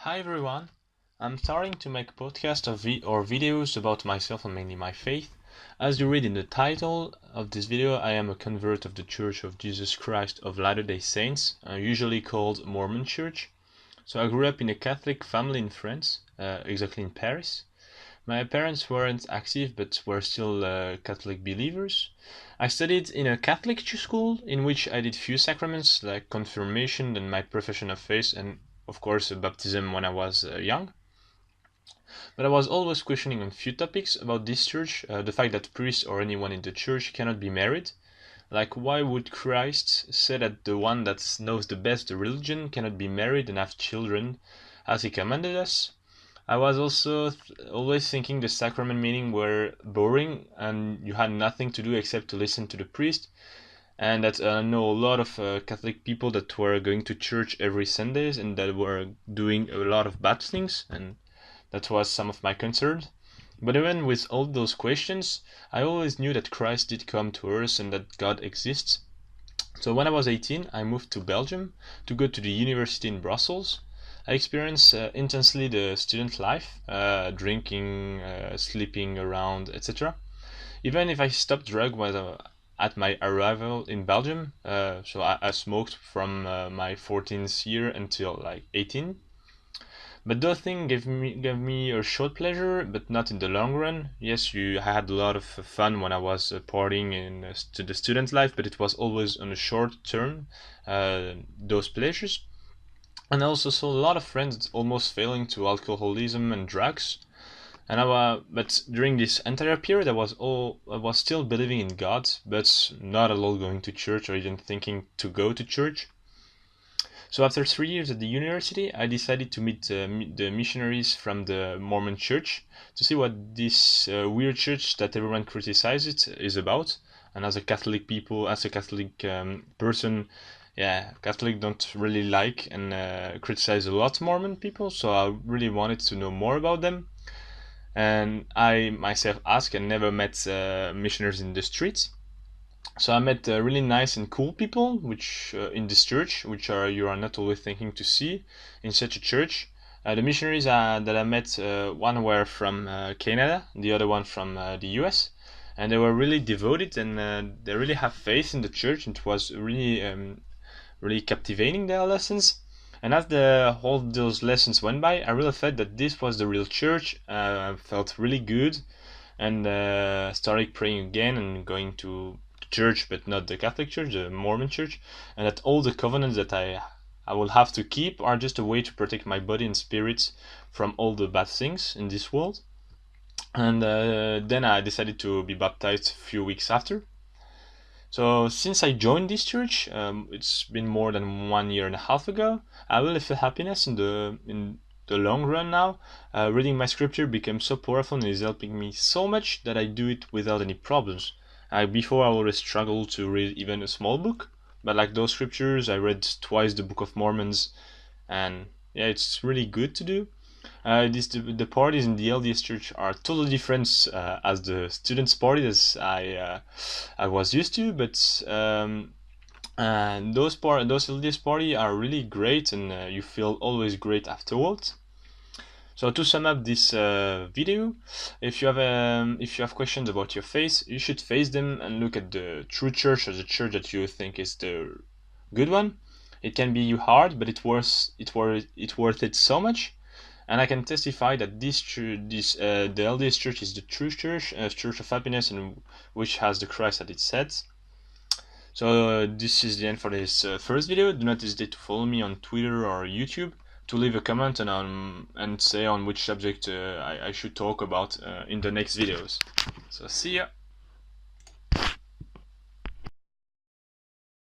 Hi everyone, I'm starting to make podcasts or videos about myself and mainly my faith. As you read in the title of this video, I am a convert of the Church of Jesus Christ of Latter-day Saints, usually called Mormon Church. So I grew up in a Catholic family in France, exactly in Paris. My parents weren't active but were still Catholic believers. I studied in a Catholic school in which I did few sacraments like confirmation and my profession of faith and of course baptism when I was young. But I was always questioning on few topics about this church, the fact that priests or anyone in the church cannot be married. Like why would Christ say that the one that knows the best the religion cannot be married and have children as he commanded us? I was also always thinking the sacrament meeting were boring and you had nothing to do except to listen to the priest, and that I know a lot of Catholic people that were going to church every Sundays and that were doing a lot of bad things, and that was some of my concerns. But even with all those questions, I always knew that Christ did come to earth and that God exists. So when I was 18, I moved to Belgium to go to the university in Brussels. I experienced intensely the student life, drinking, sleeping around, etc. Even if I stopped drug was at my arrival in Belgium, so I smoked from my 14th year until like 18. But those things gave me a short pleasure, but not in the long run. Yes, I had a lot of fun when I was partying in the student life, but it was always on a short term, those pleasures. And I also saw a lot of friends almost failing to alcoholism and drugs. And but during this entire period, I was still believing in God, but not at all going to church or even thinking to go to church. So after 3 years at the university, I decided to meet the missionaries from the Mormon Church to see what this weird church that everyone criticizes is about. And as a Catholic person, yeah, Catholic don't really like and criticize a lot Mormon people, so I really wanted to know more about them. And I myself asked and never met missionaries in the streets. So I met really nice and cool people, which in this church, which are you are not always thinking to see in such a church. The missionaries that I met, one were from Canada, the other one from the U.S., and they were really devoted and they really have faith in the church. It was really captivating their lessons. And as all those lessons went by, I really felt that this was the real church. I felt really good and started praying again and going to church, but not the Catholic Church, the Mormon Church, and that all the covenants that I will have to keep are just a way to protect my body and spirit from all the bad things in this world. And then I decided to be baptized a few weeks after. So since I joined this church, it's been more than 1 year and a half ago. I really feel happiness in the long run now. Reading my scripture became so powerful and is helping me so much that I do it without any problems. Before I always struggled to read even a small book, but like those scriptures, I read twice the Book of Mormons, and yeah, it's really good to do. The parties in the LDS Church are totally different as the students' party as I was used to, but and those LDS party are really great, and you feel always great afterwards. So to sum up this video, if you have questions about your faith, you should face them and look at the true church or the church that you think is the good one. It can be hard, but it's worth it so much. And I can testify that the LDS Church is the true church, church of happiness, and which has the Christ at its head. So this is the end for this first video. Do not hesitate to follow me on Twitter or YouTube to leave a comment and say on which subject I should talk about in the next videos. So see ya!